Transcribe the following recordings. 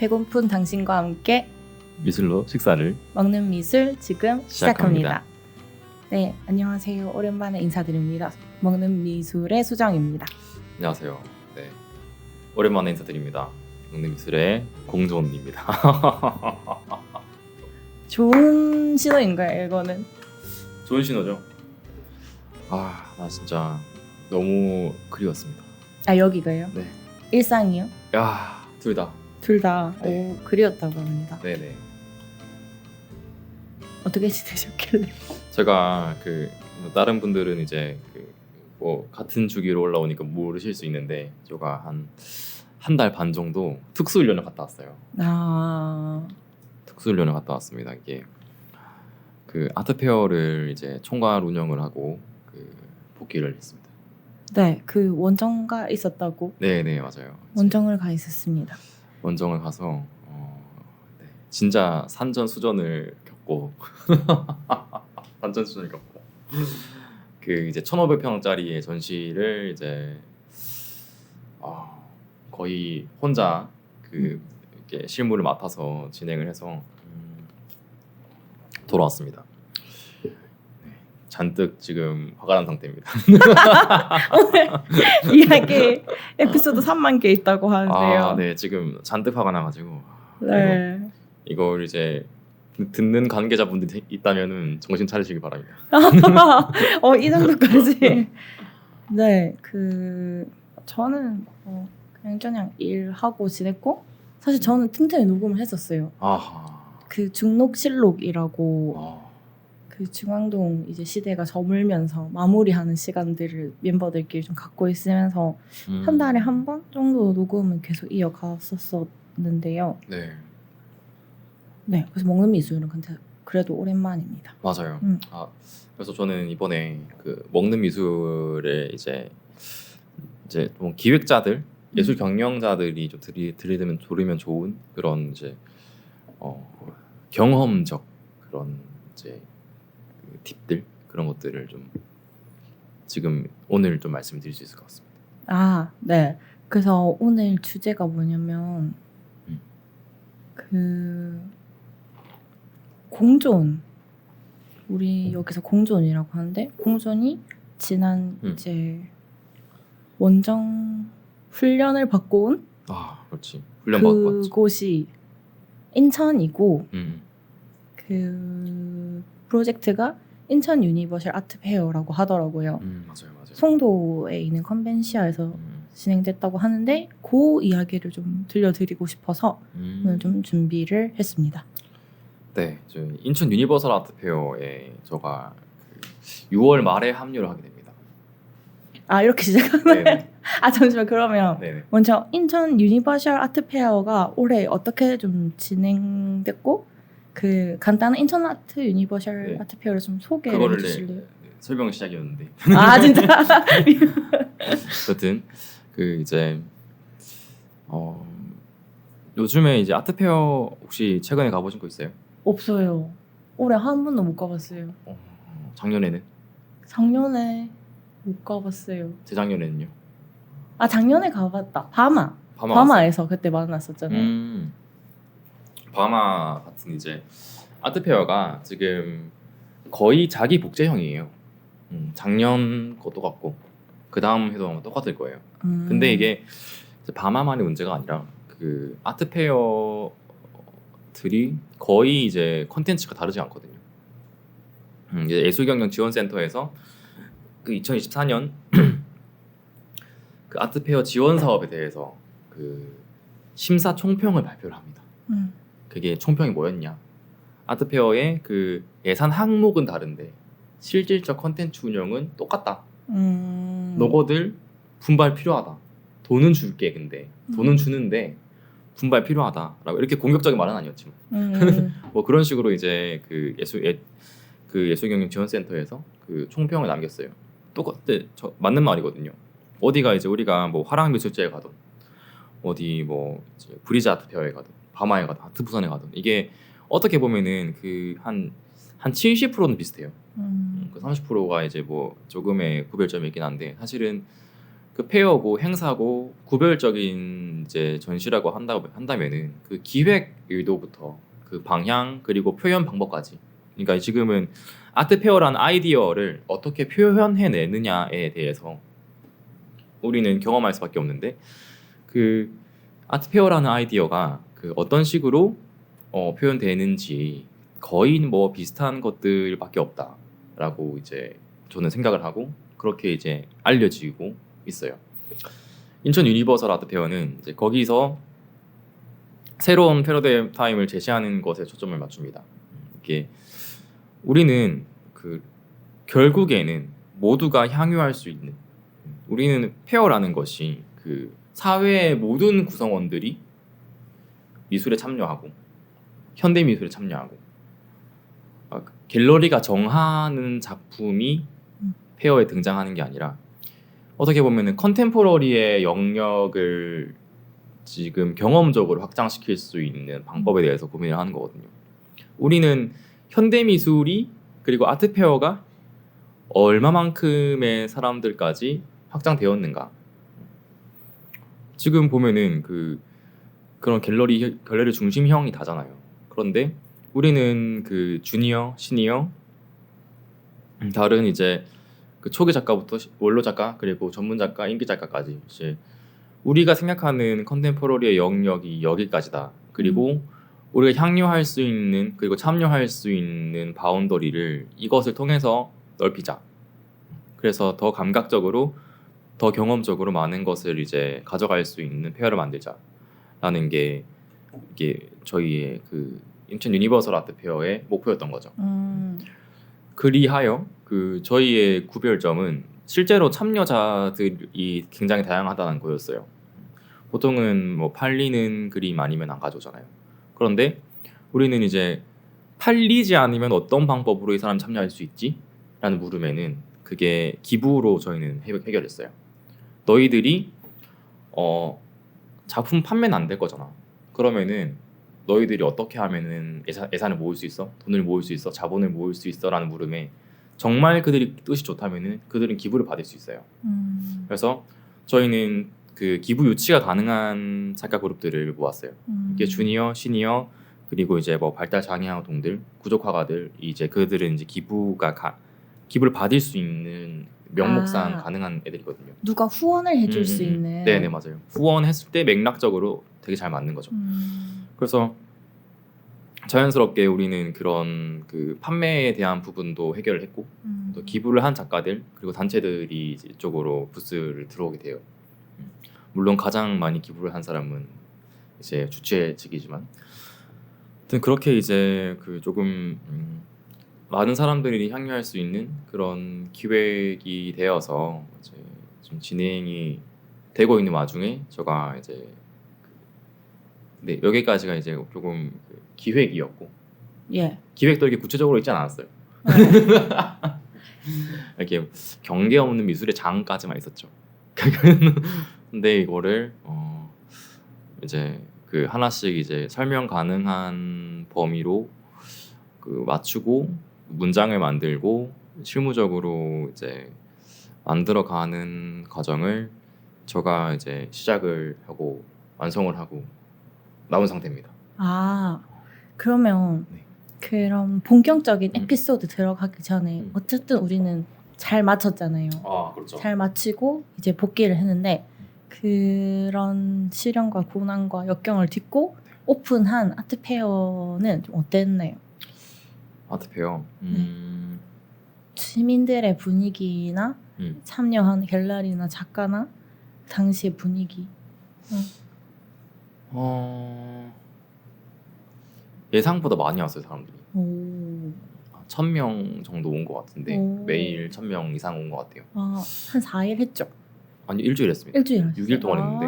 배고픈 당신과 함께 미술로 식사를 먹는 미술 지금 시작합니다. 시작합니다. 네, 안녕하세요. 오랜만에 인사드립니다. 먹는 미술의 수정입니다. 안녕하세요. 네, 오랜만에 인사드립니다. 먹는 미술의 공존입니다. 좋은 신호인가요, 이거는? 좋은 신호죠. 나 진짜 너무 그리웠습니다. 아, 여기가요? 네. 일상이요? 야, 둘 다. 둘 다 네. 그리웠다고 합니다. 네네. 어떻게 지내셨길래? 제가 다른 분들은 이제 같은 주기로 올라오니까 모르실 수 있는데 제가 한 달 반 정도 특수훈련을 갔다 왔어요. 특수훈련을 갔다 왔습니다. 이게 아트페어를 이제 총괄 운영을 하고 복귀를 했습니다. 네, 그 원정가 있었다고? 네네, 맞아요. 원정을 가 있었습니다. 원정을 가서 네, 진짜 산전수전을 겪고 산전수전을 겪고 이제 1,500평짜리의 전시를 이제 거의 혼자 이렇게 실무를 맡아서 진행을 해서 돌아왔습니다. 네, 잔뜩 지금 화가 난 상태입니다. 오늘 이야기 에피소드 3만 개 있다고 하는데요. 네, 지금 잔뜩 화가 나가지고 네. 이걸 이제 듣는 관계자분들이 있다면은 정신 차리시기 바랍니다. 이 정도까지. 네, 저는 그냥 일하고 지냈고 사실 저는 틈틈이 녹음을 했었어요. 중록실록이라고 중앙동 이제 시대가 저물면서 마무리하는 시간들을 멤버들끼리 좀 갖고 있으면서 한 달에 한 번 정도 녹음을 계속 이어갔었는데요. 네. 네, 그래서 먹는 미술은 근데 그래도 오랜만입니다. 맞아요. 그래서 저는 이번에 먹는 미술에 이제 좀 기획자들, 예술 경영자들이 좀 들으면 좋은 그런 이제 경험적 그런 이제 팁들 그런 것들을 좀 지금 오늘 좀 말씀드릴 수 있을 것 같습니다. 네. 그래서 오늘 주제가 뭐냐면 공존. 우리 여기서 공존이라고 하는데 공존이 지난 이제 원정 훈련을 받고 온 그렇지. 훈련 받고 왔지. 그곳이 인천이고 음. 그 프로젝트가 인천 유니버셜 아트 페어라고 하더라고요. 맞아요. 송도에 있는 컨벤시아에서 진행됐다고 하는데 그 이야기를 좀 들려드리고 싶어서 오늘 좀 준비를 했습니다. 네, 인천 유니버설 아트 페어에 제가 6월 말에 합류를 하게 됩니다. 이렇게 시작하네. 네. 잠시만, 그러면 네네. 먼저 인천 유니버셜 아트 페어가 올해 어떻게 좀 진행됐고 간단한 인천 아트 유니버셜 아트 페어를 좀 소개를 해주실래요? 설명 시작이었는데. 진짜. 어쨌든 이제 요즘에 이제 아트 페어 혹시 최근에 가보신 거 있어요? 없어요. 올해 한 번도 못 가봤어요. 작년에는? 작년에 못 가봤어요. 재작년에는요? 작년에 가봤다. 바마에서 갔어요? 그때 만났었잖아요. 바마 같은 이제 아트 페어가 지금 거의 자기 복제형이에요. 작년 것도 같고 그 다음 해도 아마 똑같을 거예요. 근데 이게 바마만의 문제가 아니라 아트 페어들이 거의 이제 컨텐츠가 다르지 않거든요. 이제 예술경영지원센터에서 2024년 아트 페어 지원 사업에 대해서 심사 총평을 발표를 합니다. 그게 총평이 뭐였냐? 아트 페어의 예산 항목은 다른데 실질적 컨텐츠 운영은 똑같다. 너거들 분발 필요하다. 돈은 줄게. 근데 돈은 주는데 분발 필요하다라고 이렇게 공격적인 말은 아니었지만 뭐 그런 식으로 이제 예술경영지원센터에서 총평을 남겼어요. 맞는 말이거든요. 어디가 이제 우리가 뭐 화랑미술제에 가든 어디 뭐 이제 브리즈 아트 페어에 가든 바마에 가든 아트 부산에 가든 이게 어떻게 보면은 한 70%는 비슷해요. 30%가 이제 뭐 조금의 구별점이 있긴 한데 사실은 그 페어고 행사고 구별적인 이제 전시라고 한다면은 그 기획 의도부터 그 방향 그리고 표현 방법까지. 그러니까 지금은 아트 페어라는 아이디어를 어떻게 표현해내느냐에 대해서 우리는 경험할 수밖에 없는데 그 아트 페어라는 아이디어가 그 어떤 식으로 표현되는지 거의 뭐 비슷한 것들밖에 없다라고 이제 저는 생각을 하고 그렇게 이제 알려지고 있어요. 인천 유니버설 아트 페어는 이제 거기서 새로운 패러다임을 제시하는 것에 초점을 맞춥니다. 이게 우리는 그 결국에는 모두가 향유할 수 있는 우리는 페어라는 것이 그 사회의 모든 구성원들이 미술에 참여하고 현대 미술에 참여하고 갤러리가 정하는 작품이 페어에 등장하는 게 아니라 어떻게 보면은 컨템포러리의 영역을 지금 경험적으로 확장시킬 수 있는 방법에 대해서 고민을 하는 거거든요. 우리는 현대 미술이 그리고 아트 페어가 얼마만큼의 사람들까지 확장되었는가? 지금 보면은 그런 갤러리 중심형이 다잖아요. 그런데 우리는 그 주니어, 시니어, 다른 이제 그 초기 작가부터 원로 작가 그리고 전문 작가, 인기 작가까지 이제 우리가 생각하는 컨템포러리의 영역이 여기까지다. 그리고 우리가 향유할 수 있는 그리고 참여할 수 있는 바운더리를 이것을 통해서 넓히자. 그래서 더 감각적으로 더 경험적으로 많은 것을 이제 가져갈 수 있는 페어를 만들자라는 게 이게 저희의 그 인천 유니버설 아트 페어의 목표였던 거죠. 그리하여 그 저희의 구별점은 실제로 참여자들이 굉장히 다양하다는 거였어요. 보통은 뭐 팔리는 그림 아니면 안 가져오잖아요. 그런데 우리는 이제 팔리지 않으면 어떤 방법으로 이 사람 참여할 수 있지? 라는 물음에는 그게 기부로 저희는 해결했어요. 너희들이 작품 판매는 안 될 거잖아. 그러면은 너희들이 어떻게 하면은 예산을 모을 수 있어? 돈을 모을 수 있어? 자본을 모을 수 있어? 라는 물음에 정말 그들이 뜻이 좋다면은 그들은 기부를 받을 수 있어요. 그래서 저희는 그 기부 유치가 가능한 작가 그룹들을 모았어요. 이게 주니어, 시니어 그리고 이제 뭐 발달 장애 아동들, 구족 화가들 이제 그들은 이제 기부를 받을 수 있는 명목상 가능한 애들이거든요. 누가 후원을 해줄 수 있는. 네네 맞아요. 후원했을 때 맥락적으로 되게 잘 맞는 거죠. 그래서 자연스럽게 우리는 그런 그 판매에 대한 부분도 해결을 했고 또 기부를 한 작가들 그리고 단체들이 이쪽으로 부스를 들어오게 돼요. 물론 가장 많이 기부를 한 사람은 이제 주최 측이지만, 아무튼 그렇게 이제 그 조금 많은 사람들이 향유할 수 있는 그런 기획이 되어서 이제 좀 진행이 되고 있는 와중에 제가 이제 네 여기까지가 이제 조금 기획이었고, 예. 기획도 이렇게 구체적으로 있지 않았어요. 이렇게 경계 없는 미술의 장까지만 있었죠. 근데 이거를 이제 그 하나씩 이제 설명 가능한 범위로 그 맞추고 문장을 만들고 실무적으로 이제 만들어가는 과정을 제가 이제 시작을 하고 완성을 하고 나온 상태입니다. 아 그러면 네. 그런 본격적인 에피소드 들어가기 전에 어쨌든 우리는 잘 마쳤잖아요. 아 그렇죠. 잘 마치고 이제 복귀를 했는데 그런 시련과 고난과 역경을 딛고 오픈한 아트 페어는 좀 어땠나요? 아트 페어. 시민들의 분위기나 참여한 갤러리나 작가나 당시의 분위기. 예상보다 많이 왔어요 사람들이. 오. 1,000명 정도 온 것 같은데 매일 1,000명 이상 온 것 같아요. 한 4일 했죠? 아니 일주일 했습니다. 일주일 했어요? 6일 동안 했는데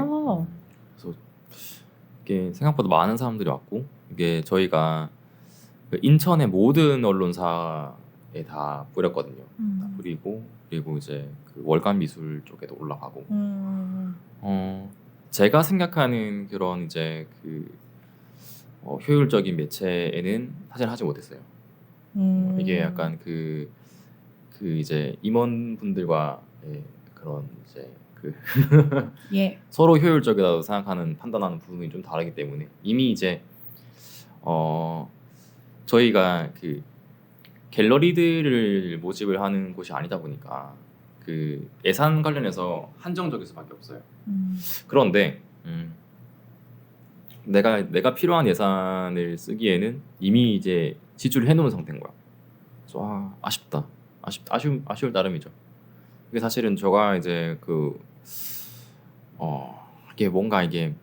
그래서 이게 생각보다 많은 사람들이 왔고, 이게 저희가 그 인천의 모든 언론사에 다 뿌렸거든요. 다 뿌리고 그리고 이제 그 월간 미술 쪽에도 올라가고 제가 생각하는 그런 이제 그 효율적인 매체에는 사실 하지 못했어요. 이게 약간 그 이제 임원분들과의 그런 이제 그 예. 서로 효율적이라고 생각하는 판단하는 부분이 좀 다르기 때문에 이미 이제 저희가 그 갤러리들을 모집을 하는 곳이 아니다 보니까 그 예산 관련해서 한정적일 수밖에 없어요. 그런데 내가 필요한 예산을 쓰기에는 이미 이제 지출을 해놓은 상태인 거야. 그래서 아쉬울 따름이죠. 이게 사실은 제가 이제 이게 뭔가 이게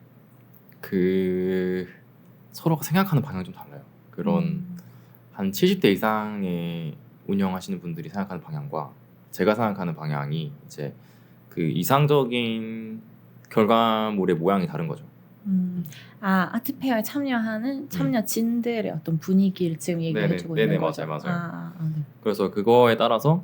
그 서로가 생각하는 방향이 좀 달라요. 그런 한 70대 이상의 운영하시는 분들이 생각하는 방향과 제가 생각하는 방향이 이제 그 이상적인 결과물의 모양이 다른 거죠. 아트페어에 참여하는 참여진들의 어떤 분위기를 지금 얘기해주고 있는 거죠. 맞아요. 네. 그래서 그거에 따라서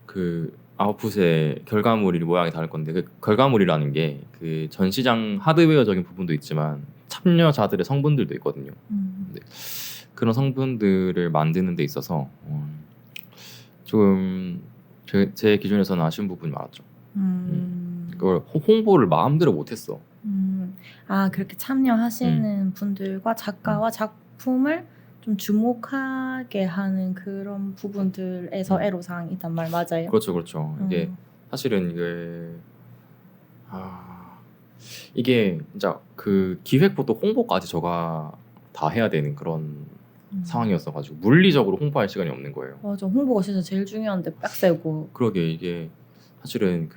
그 아웃풋의 결과물이 모양이 다를 건데 그 결과물이라는 게 그 전시장 하드웨어적인 부분도 있지만 참여자들의 성분들도 있거든요. 근데 그런 성분들을 만드는 데 있어서 좀 제 기준에서는 아쉬운 부분이 많았죠. 그걸 홍보를 마음대로 못했어. 그렇게 참여하시는 분들과 작가와 작품을 좀 주목하게 하는 그런 부분들에서 애로사항이 있단 말 맞아요? 그렇죠. 이게 사실은 이게 진짜 그 기획부터 홍보까지 저가 다 해야 되는 그런 상황이었어가지고 물리적으로 홍보할 시간이 없는 거예요. 맞아, 홍보가 진짜 제일 중요한데 빡세고. 그러게 이게 사실은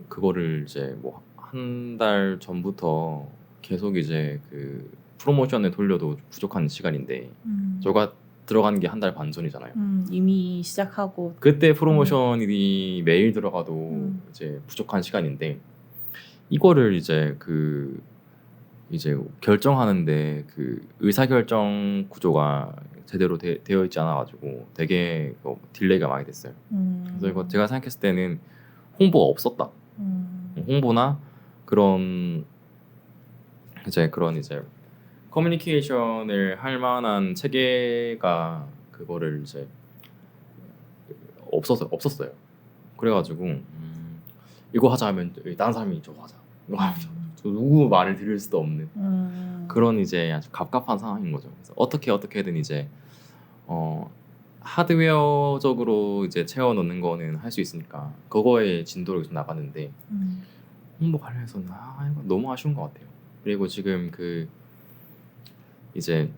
그거를 이제 뭐 한 달 전부터 계속 이제 그 프로모션을 돌려도 부족한 시간인데 저가 들어간 게 한 달 반 전이잖아요. 이미 시작하고 그때 프로모션이 매일 들어가도 이제 부족한 시간인데 이거를 이제 이제 결정하는데 그 의사결정 구조가 제대로 되어 있지 않아가지고 되게 딜레이가 많이 됐어요. 그래서 이거 제가 생각했을 때는 홍보가 없었다. 홍보나 그런 이제 커뮤니케이션을 할 만한 체계가 그거를 이제 없었어요. 그래가지고 이거 하자 하면 다른 사람이 저거 하자. 이거 하자. 누구 말을 들을 수도 없는 그런 이제 아주 갑갑한 상황인 거죠. 그래서 어떻게든 이제 하드웨어적으로 이제 채워 넣는 거는 할 수 있으니까 그거에 진도를 좀 나가는데 홍보 관련해서는 이거 너무 아쉬운 것 같아요. 그리고 지금 이제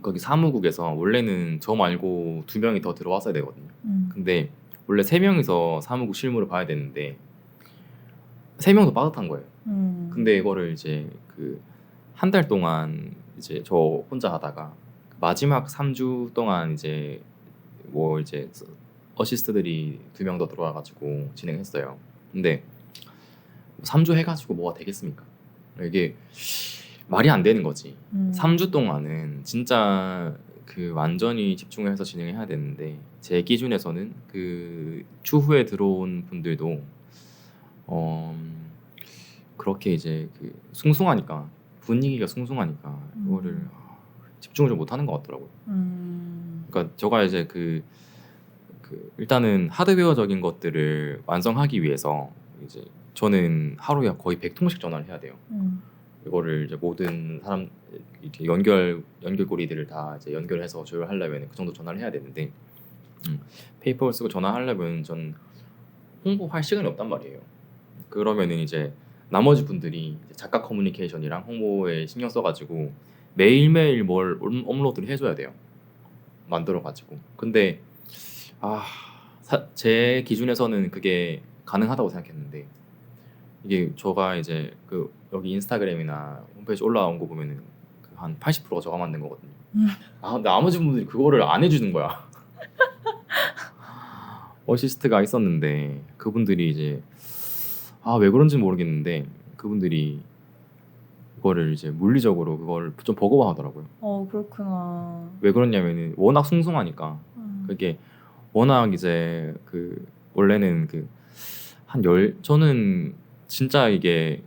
거기 사무국에서 원래는 저 말고 2명이 더 들어왔어야 되거든요. 근데 원래 3명이서 사무국 실무를 봐야 되는데 3명도 빠듯한 거예요. 근데 이거를 이제 한 달 동안 이제 저 혼자 하다가 마지막 3주 동안 이제 어시스트들이 2명 더 들어와가지고 진행했어요. 근데 3주 해가지고 뭐가 되겠습니까? 이게 말이 안 되는 거지. 3주 동안은 진짜 완전히 집중해서 진행해야 되는데 제 기준에서는 추후에 들어온 분들도 그렇게 이제 숭숭하니까 분위기가 숭숭하니까 이거를 집중을 좀 못하는 것 같더라고요. 그러니까 제가 이제 일단은 하드웨어적인 것들을 완성하기 위해서 이제 저는 하루에 거의 100통씩 전화를 해야 돼요. 이거를 이제 모든 사람 이렇게 연결고리들을 다 이제 연결해서 조율하려면 그 정도 전화를 해야 되는데 페이퍼를 쓰고 전화하려면 전 홍보할 시간이 없단 말이에요. 그러면은 이제 나머지 분들이 이제 작가 커뮤니케이션이랑 홍보에 신경 써가지고 매일매일 뭘 업로드를 해줘야 돼요. 만들어가지고. 근데 제 기준에서는 그게 가능하다고 생각했는데 이게 저가 이제 여기 인스타그램이나 홈페이지 올라온 거 보면은 한 80%가 저가 만든 거거든요. 근데 나머지 분들이 그거를 안 해주는 거야. 어시스트가 있었는데 그분들이 이제 왜 그런지는 모르겠는데 그분들이 그거를 이제 물리적으로 그걸 좀 버거워하더라고요. 그렇구나. 왜 그러냐면은 워낙 숭숭하니까 그게 워낙 이제 원래는 저는 진짜 이게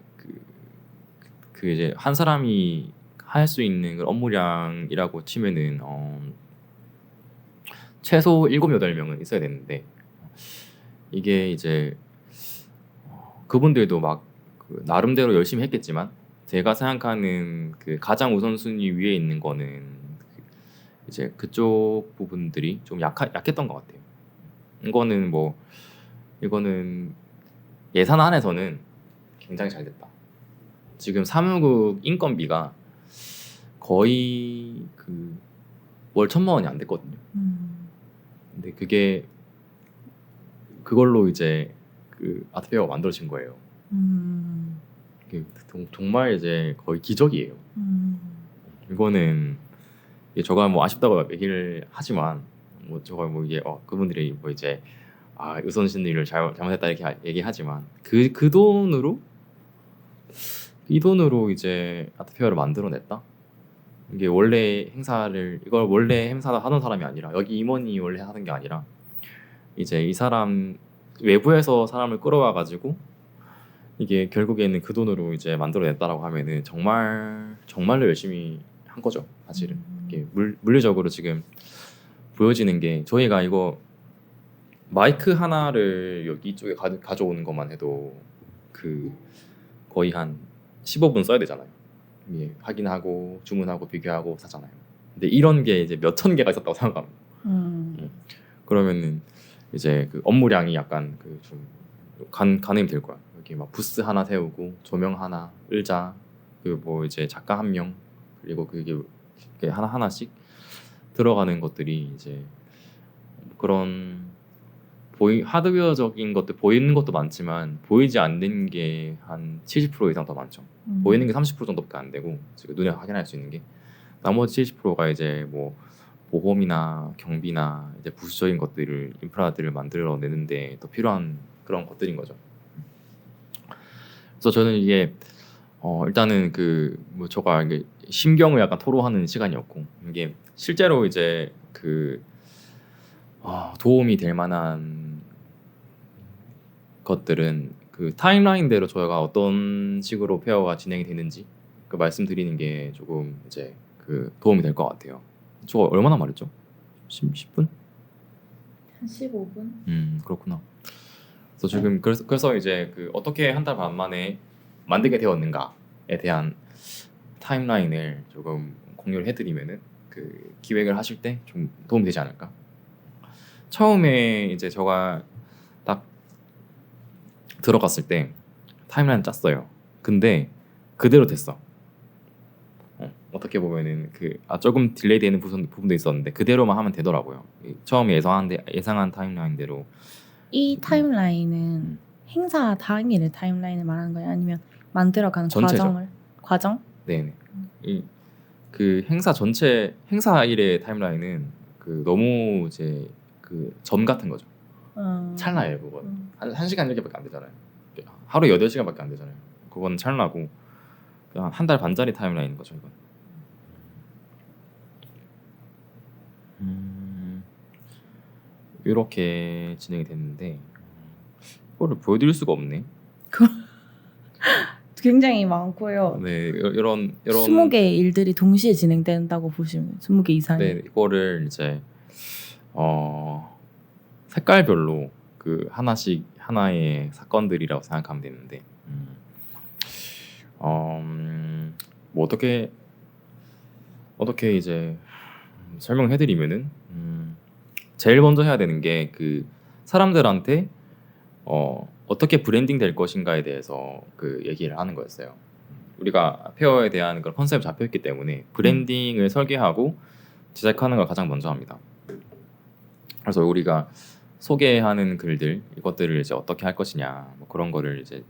이제 한 사람이 할 수 있는 그 업무량이라고 치면은 최소 7, 8명은 있어야 되는데 이게 이제 그분들도 막 그 나름대로 열심히 했겠지만 제가 생각하는 그 가장 우선순위 위에 있는 거는 이제 그쪽 부분들이 좀 약했던 것 같아요. 이거는 예산 안에서는 굉장히 잘 됐다. 지금 사무국 인건비가 거의 그 월 1,000만 원이 안 됐거든요. 근데 그걸로 이제 그 아트페어가 만들어진 거예요. 이게 정말 이제 거의 기적이에요. 이거는 제가 뭐 아쉽다고 얘기를 하지만 뭐 제가 뭐 이게 그분들이 뭐 이제 우선순위를 잘못했다 이렇게 얘기하지만 그 돈으로 이 돈으로 이제 아트페어를 만들어냈다. 이게 이걸 원래 행사 하던 사람이 아니라 여기 임원이 원래 하는 게 아니라 이제 이 사람 외부에서 사람을 끌어와 가지고 이게 결국에는 그 돈으로 이제 만들어냈다라고 하면은 정말로 열심히 한 거죠. 사실은 이게 물리적으로 지금 보여지는 게 저희가 이거 마이크 하나를 여기 쪽에 가져오는 것만 해도 그 거의 한 15분 써야 되잖아요. 예, 확인하고 주문하고 비교하고 사잖아요. 근데 이런 게 이제 몇천 개가 있었다고 생각합니다. 그러면은 이제 그 업무량이 약간 그 좀 가늠이 될 거야. 여기 막 부스 하나 세우고 조명 하나, 의자, 그 뭐 이제 작가 한 명, 그리고 그게 하나씩 들어가는 것들이 이제 그런 하드웨어적인 것들 보이는 것도 많지만 보이지 않는 게 한 70% 이상 더 많죠. 보이는 게 30% 정도밖에 안 되고 지금 눈에 확인할 수 있는 게 나머지 70%가 이제 뭐 보험이나 경비나 이제 부수적인 것들을 인프라들을 만들어내는데 더 필요한 그런 것들인 거죠. 그래서 저는 이게 일단은 뭐 제가 이게 심경을 약간 토로하는 시간이었고 이게 실제로 이제 도움이 될 만한 것들은 그 타임라인대로 저희가 어떤 식으로 페어가 진행이 되는지 그 말씀드리는 게 조금 이제 그 도움이 될 것 같아요. 저거 얼마나 말했죠? 10분? 한 15분? 그렇구나. 그래서 지금 그래서 이제 그 어떻게 한 달 반 만에 만들게 되었는가에 대한 타임라인을 조금 공유를 해드리면은 그 기획을 하실 때 좀 도움이 되지 않을까? 처음에 이제 제가 딱 들어갔을 때 타임라인 짰어요. 근데 그대로 됐어. 어떻게 보면은 조금 딜레이 되는 부분도 있었는데 그대로만 하면 되더라고요. 처음에 예상한 타임라인대로. 이 타임라인은 행사 당일의 타임라인을 말하는 거예요? 아니면 만들어가는 전체죠. 과정? 네네. 그 행사 일의 타임라인은 그 너무 이제 그 점 같은 거죠. 찰나예요, 그건. 한 시간 이렇게밖에 안 되잖아요. 하루 8시간밖에 안 되잖아요. 그건 찰나고 그냥 한 달 반짜리 타임라인인 거죠, 이건. 이렇게 진행이 됐는데 이거를 보여드릴 수가 없네. 굉장히 많고요. 네, 이런 20개의 일들이 동시에 진행된다고 보시면 20개 이상이. 네, 이거를 이제 색깔별로 그 하나의 사건들이라고 생각하면 되는데 뭐 어떻게 이제 설명해드리면은 제일 먼저 해야 되는 게 그 사람들한테 어떻게 브랜딩 될 것인가에 대해서 그 얘기를 하는 거였어요. 우리가 페어에 대한 그런 컨셉이 잡혀있기 때문에 브랜딩을 설계하고 제작하는 걸 가장 먼저 합니다. 그래서 우리가 소개하는 글들 이것들을 이제 어떻게 할 것이냐 뭐 그런 거를 이제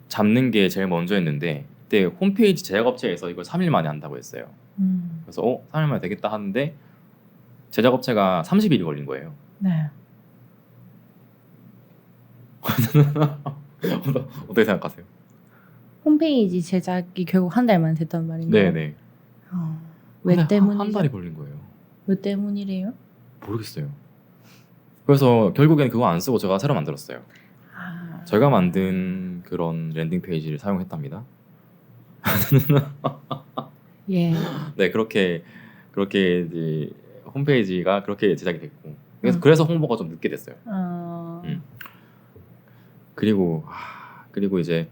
잡는 게 제일 먼저였는데 그때 홈페이지 제작업체에서 이걸 3일 만에 한다고 했어요. 그래서 3일 만에 되겠다 하는데 제작업체가 30일이 걸린 거예요. 네. 어떻게 생각하세요? 홈페이지 제작이 결국 한 달만 됐단 말인가요? 네네. 왜 때문이죠? 한 달이 걸린 거예요. 왜 때문이래요? 모르겠어요. 그래서 결국엔 그거 안 쓰고 제가 새로 만들었어요. 제가 만든 그런 랜딩 페이지를 사용했답니다. 예. 네, 그렇게 이제 홈페이지가 그렇게 제작이 됐고 그래서 홍보가 좀 늦게 됐어요. 그리고 이제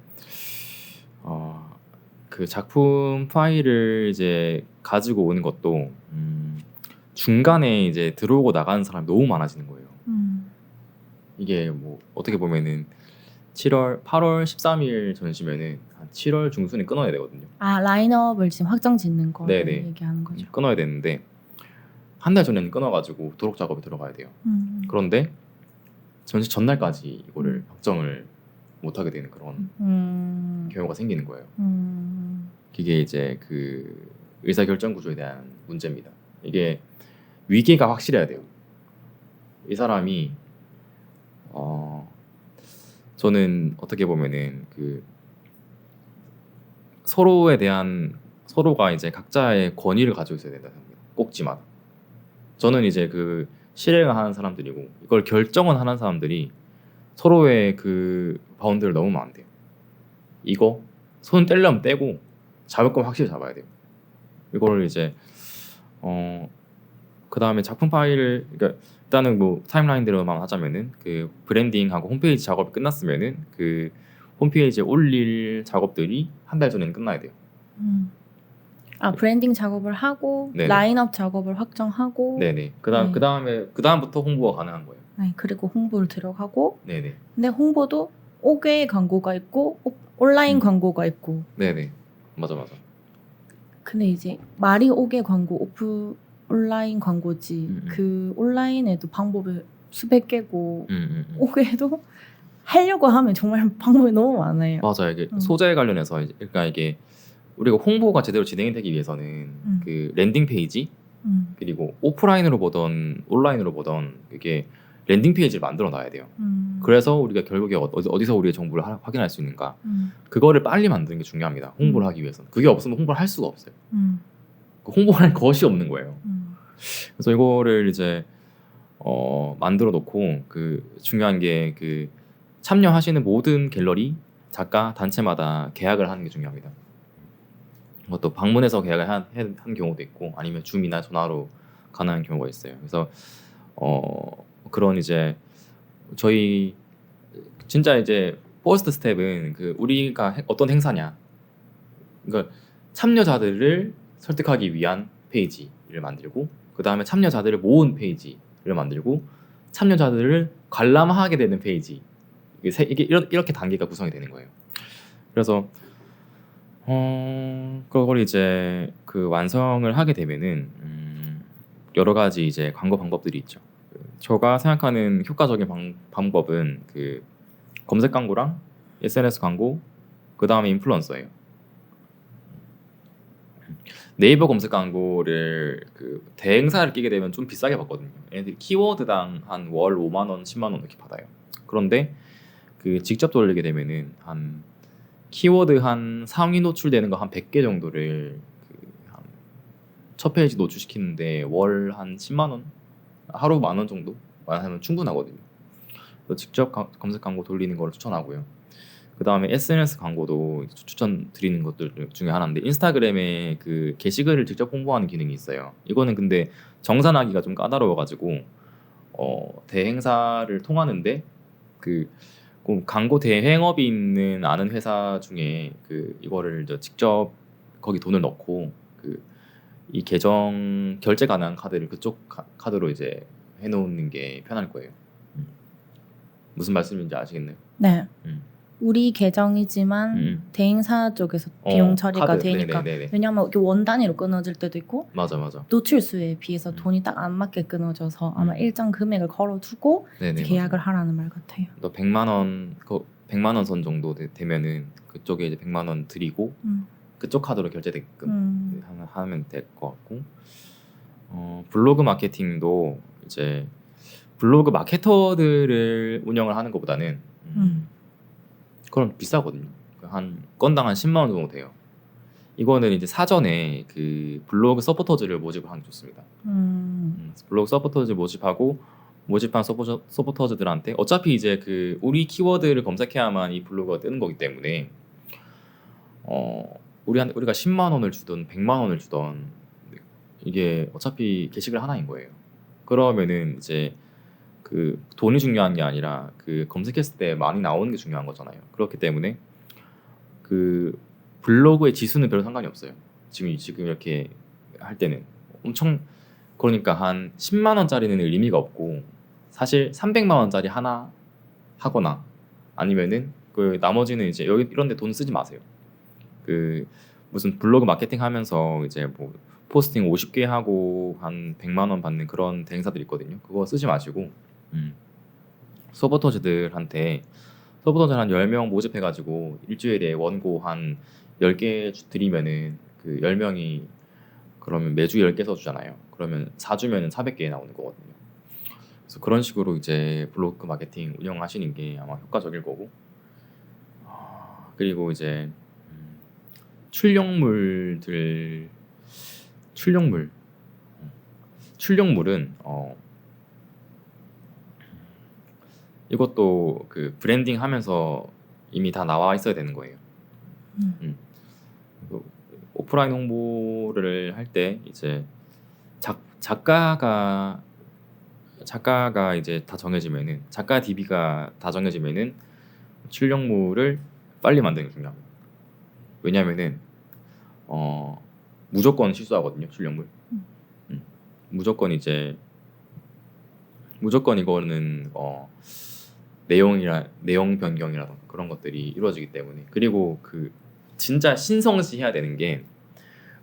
그 작품 파일을 이제 가지고 오는 것도 중간에 이제 들어오고 나가는 사람이 너무 많아지는 거예요. 이게 뭐 어떻게 보면은 8월 13일 전시면은 한 7월 중순에 끊어야 되거든요. 아, 라인업을 지금 확정 짓는 거 네네. 얘기하는 거죠. 끊어야 되는데 한 달 전에는 끊어가지고 도록 작업이 들어가야 돼요. 그런데 전시 전날까지 이거를 확정을 못 하게 되는 그런 경우가 생기는 거예요. 이게 이제 그 의사결정 구조에 대한 문제입니다. 이게 위계가 확실해야 돼요. 이 사람이 저는 어떻게 보면은 그 서로가 이제 각자의 권위를 가지고 있어야 된다 생각합니다. 꼭지마다. 저는 이제 그 실행을 하는 사람들이고 이걸 결정은 하는 사람들이 서로의 그 바운드를 넘으면 안 돼요. 이거 손 떼려면 떼고 잡을 거면 확실히 잡아야 돼요. 이거를 이제 그 다음에 작품 파일을 그러니까 일단은 뭐 타임라인대로만 하자면은 그 브랜딩하고 홈페이지 작업이 끝났으면은 그 홈페이지에 올릴 작업들이 한 달 전에는 끝나야 돼요. 아, 브랜딩 작업을 하고 네네. 라인업 작업을 확정하고 네네. 그다음부터 홍보가 가능한 거예요. 네, 그리고 홍보를 들어가고 네네. 근데 홍보도 5개의 광고가 있고 온라인 광고가 있고 네네. 맞아. 근데 이제 말이 5개 광고 온라인 광고지 그 온라인에도 방법이 수백 개고 5개도 하려고 하면 정말 방법이 너무 많아요. 맞아요. 이게 소재 관련해서 그러니까 이게 우리가 홍보가 제대로 진행이 되기 위해서는 그 랜딩 페이지 그리고 오프라인으로 보던 온라인으로 보던 이게 랜딩 페이지를 만들어 놔야 돼요. 그래서 우리가 결국에 어디서 우리의 정보를 확인할 수 있는가 그거를 빨리 만드는 게 중요합니다. 홍보를 하기 위해서는. 그게 없으면 홍보를 할 수가 없어요. 그 홍보할 것이 없는 거예요. 그래서 이거를 이제 만들어 놓고 그 중요한 게 그 참여하시는 모든 갤러리 작가 단체마다 계약을 하는 게 중요합니다. 또 방문해서 계약을 한 경우도 있고 아니면 줌이나 전화로 가능한 경우가 있어요. 그래서 그런 이제 저희 진짜 이제 퍼스트 스텝은 그 우리가 어떤 행사냐, 그러니까 참여자들을 설득하기 위한 페이지를 만들고 그 다음에 참여자들을 모은 페이지를 만들고 참여자들을 관람하게 되는 페이지 이게 이렇게 단계가 구성이 되는 거예요. 그래서 그걸 이제 그 완성을 하게 되면은 여러 가지 이제 광고 방법들이 있죠. 제가 생각하는 효과적인 방법은 그 검색 광고랑 SNS 광고 그 다음에 인플루언서예요. 네이버 검색 광고를 그 대행사를 끼게 되면 좀 비싸게 받거든요. 얘네들이 키워드당 한 월 5만 원, 10만 원 이렇게 받아요. 그런데 그 직접 돌리게 되면은 한 키워드 한 상위 노출되는 거 한 100개 정도를 한 첫 페이지 노출시키는데 월 한 10만 원, 하루 10,000원 정도만 하면 충분하거든요. 그래서 직접 검색 광고 돌리는 걸 추천하고요. 그 다음에 SNS 광고도 추천드리는 것들 중에 하나인데 인스타그램에 그 게시글을 직접 홍보하는 기능이 있어요. 이거는 근데 정산하기가 좀 까다로워가지고 대행사를 통하는데 그 광고 대행업이 있는 아는 회사 중에 그 이거를 직접 거기 돈을 넣고 그 이 계정 결제 가능한 카드를 그쪽 카드로 이제 해놓는 게 편할 거예요. 무슨 말씀인지 아시겠네요? 네. 우리 계정이지만 대행사 쪽에서 비용 처리가 카드. 되니까 네네네네. 왜냐하면 이렇게 원 단위로 끊어질 때도 있고 맞아. 노출수에 비해서 돈이 딱 안 맞게 끊어져서 아마 일정 금액을 걸어두고 계약을 하라는 말 같아요. 또 100만 원, 100만 원 선 정도 되면은 그쪽에 이제 100만 원 드리고 그쪽 카드로 결제되게끔 하면 될 것 같고 블로그 마케팅도 이제 블로그 마케터들을 운영을 하는 것보다는 그럼 비싸거든요. 한 건당 한 10만 원 정도 돼요. 이거는 이제 사전에 그 블로그 서포터즈를 모집을 하는 게 좋습니다. 블로그 서포터즈 모집한 서포터즈들한테 어차피 이제 그 우리 키워드를 검색해야만 이 블로그가 뜨는 거기 때문에 우리가 10만 원을 주든 100만 원을 주든 이게 어차피 게시글 하나인 거예요. 그러면은 이제 그 돈이 중요한 게 아니라 그 검색했을 때 많이 나오는 게 중요한 거잖아요. 그렇기 때문에 그 블로그의 지수는 별로 상관이 없어요. 지금 이렇게 할 때는 엄청 그러니까 한 10만 원짜리는 의미가 없고 사실 300만 원짜리 하나 하거나 아니면은 그 나머지는 이제 여기 이런 데 돈 쓰지 마세요. 그 무슨 블로그 마케팅 하면서 이제 뭐 포스팅 50개 하고 한 100만 원 받는 그런 대행사들 있거든요. 그거 쓰지 마시고 서포터즈들한테 서포터즈 한 10명 모집해가지고 일주일에 원고 한 10개 드리면은 그 10명이 그러면 매주 10개 써주잖아요. 그러면 4주면은 400개 나오는 거거든요. 그래서 그런 식으로 이제 블로그 마케팅 운영하시는 게 아마 효과적일 거고 그리고 이제 출력물은 이것도 그 브랜딩 하면서 이미 다 나와 있어야 되는 거예요. 오프라인 홍보를 할 때 이제 작가가 이제 다 정해지면은 작가 DB가 다 정해지면은 출력물을 빨리 만드는 게 중요합니다. 왜냐면은 무조건 실수하거든요. 출력물. 무조건 이거는 내용 변경이라던가 그런 것들이 이루어지기 때문에 그리고 그 진짜 신성시해야 되는 게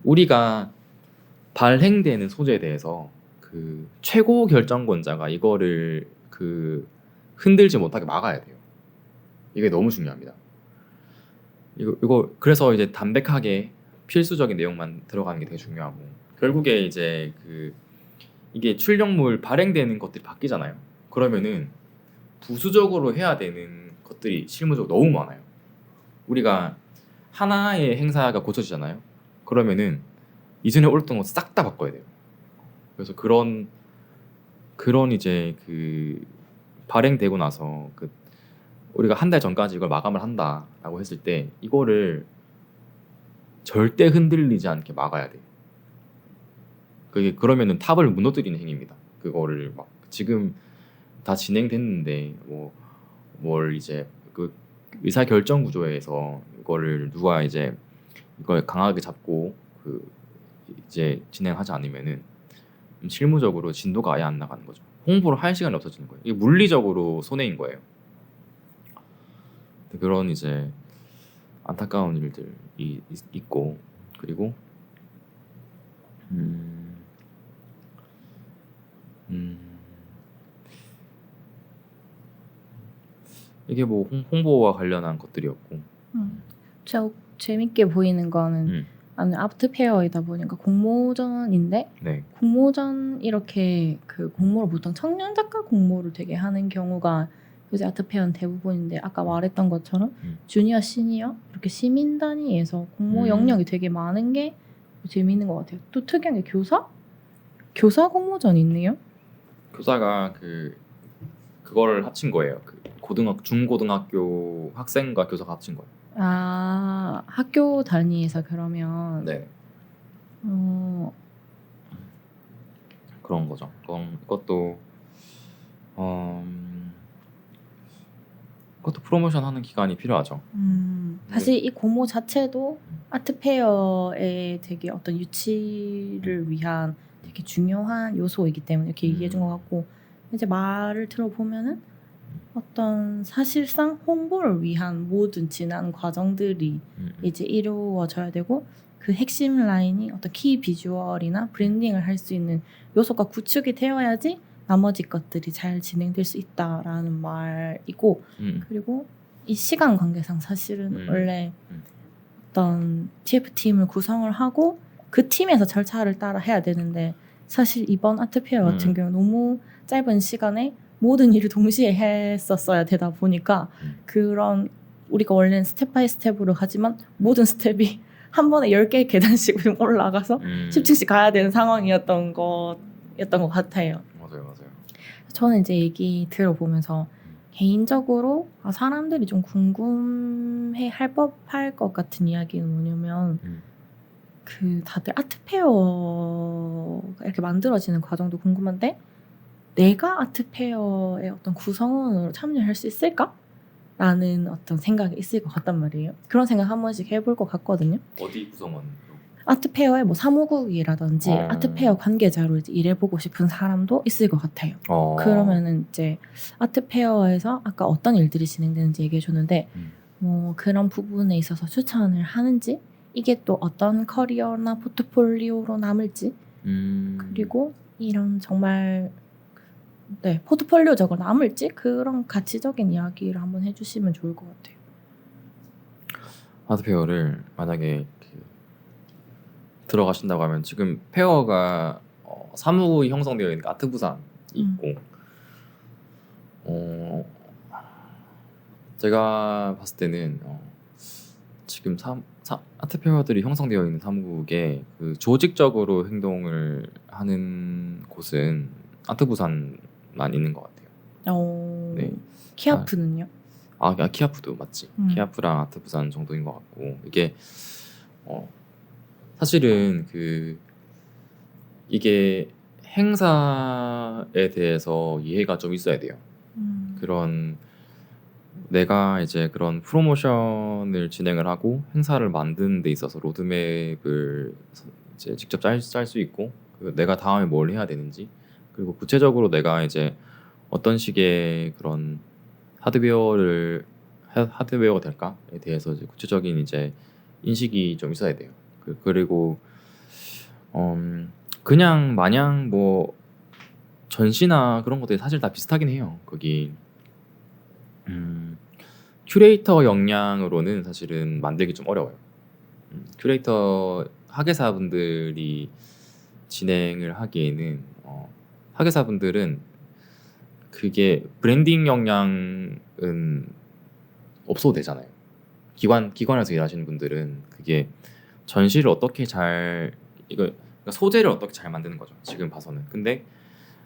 우리가 발행되는 소재에 대해서 그 최고 결정권자가 이거를 그 흔들지 못하게 막아야 돼요. 이게 너무 중요합니다. 이거 그래서 이제 담백하게 필수적인 내용만 들어가는 게 되게 중요하고 결국에 이제 그 이게 출력물 발행되는 것들이 바뀌잖아요. 그러면은 부수적으로 해야 되는 것들이 실무적으로 너무 많아요. 우리가 하나의 행사가 고쳐지잖아요. 그러면은 이전에 올렸던 거 싹 다 바꿔야 돼요. 그래서 그런 이제 그 발행되고 나서 그 우리가 한 달 전까지 이걸 마감을 한다라고 했을 때 이거를 절대 흔들리지 않게 막아야 돼. 그게 그러면은 탑을 무너뜨리는 행위입니다. 그거를 막 지금 다 진행됐는데 뭘 이제 그 의사 결정 구조에서 이거를 누가 이제 이걸 강하게 잡고 그 이제 진행하지 않으면은 실무적으로 진도가 아예 안 나가는 거죠. 홍보를 할 시간이 없어지는 거예요. 이게 물리적으로 손해인 거예요. 그런 이제 안타까운 일들이 있고 그리고 이게 뭐 홍보와 관련한 것들이었고 제가 재밌게 보이는 거는 아트페어이다 보니까 공모전인데 네. 공모전 이렇게 그 공모를 보통 청년 작가 공모를 되게 하는 경우가 요새 아트페어는 대부분인데 아까 말했던 것처럼 주니어, 시니어 이렇게 시민 단위에서 공모 영역이 되게 많은 게 재미있는 것 같아요. 또 특이한 게 교사 공모전 있네요. 교사가 그걸 합친 거예요. 그 중고등학교 학생과 교사가 합친 거예요. 아, 학교 단위에서 그러면 네. 그런 거죠. 그것도 프로모션하는 기간이 필요하죠. 사실 이 공모 자체도 아트페어의 되게 어떤 유치를 위한 되게 중요한 요소이기 때문에 이렇게 얘기해준 것 같고 이제 말을 들어보면은 어떤 사실상 홍보를 위한 모든 지난 과정들이 이제 이루어져야 되고 그 핵심 라인이 어떤 키 비주얼이나 브랜딩을 할 수 있는 요소가 구축이 되어야지 나머지 것들이 잘 진행될 수 있다라는 말이고 그리고 이 시간 관계상 사실은 원래 어떤 TF팀을 구성을 하고 그 팀에서 절차를 따라 해야 되는데 사실 이번 아트페어 같은 경우 너무 짧은 시간에 모든 일을 동시에 했었어야 되다 보니까 그런 우리가 원래는 스텝 바이 스텝으로 가지만 모든 스텝이 한 번에 10개 계단씩 올라가서 10층씩 가야 되는 상황이었던 것 같아요. 맞아요. 저는 이제 얘기 들어보면서 개인적으로 사람들이 좀 궁금해 할 법할 것 같은 이야기는 뭐냐면 그 다들 아트페어가 이렇게 만들어지는 과정도 궁금한데 내가 아트페어의 어떤 구성원으로 참여할 수 있을까? 라는 어떤 생각이 있을 것 같단 말이에요. 그런 생각 한 번씩 해볼 것 같거든요. 어디 구성원? 아트페어의 뭐 사무국이라든지 아트페어 관계자로 이제 일해보고 싶은 사람도 있을 것 같아요. 그러면은 이제 아트페어에서 아까 어떤 일들이 진행되는지 얘기해줬는데 뭐 그런 부분에 있어서 추천을 하는지, 이게 또 어떤 커리어나 포트폴리오로 남을지, 그리고 이런 정말 포트폴리오적으로 남을지, 그런 가치적인 이야기를 한번 해주시면 좋을 것 같아요. 아트페어를 만약에 들어가신다고 하면 지금 페어가 사무국이 형성되어 있는 아트부산이 있고 제가 봤을 때는 지금 아트페어들이 형성되어 있는 사무국에 그 조직적으로 행동을 하는 곳은 아트부산만 있는 것 같아요. 네. 키아프는요? 키아프도 맞지. 키아프랑 아트부산 정도인 것 같고, 이게 사실은 이게 행사에 대해서 이해가 좀 있어야 돼요. 그런 내가 이제 그런 프로모션을 진행을 하고 행사를 만드는 데 있어서 로드맵을 이제 직접 짤 수 있고, 내가 다음에 뭘 해야 되는지, 그리고 구체적으로 내가 이제 어떤 식의 그런 하드웨어가 될까에 대해서 이제 구체적인 이제 인식이 좀 있어야 돼요. 그리고 그냥 마냥 뭐 전시나 그런 것들이 사실 다 비슷하긴 해요. 거기 큐레이터 역량으로는 사실은 만들기 좀 어려워요. 큐레이터 학예사분들이 진행을 하기에는 학예사분들은 그게 브랜딩 역량은 없어도 되잖아요. 기관에서 일하시는 분들은 그게 전시를 어떻게 그러니까 소재를 어떻게 잘 만드는 거죠, 지금 봐서는. 근데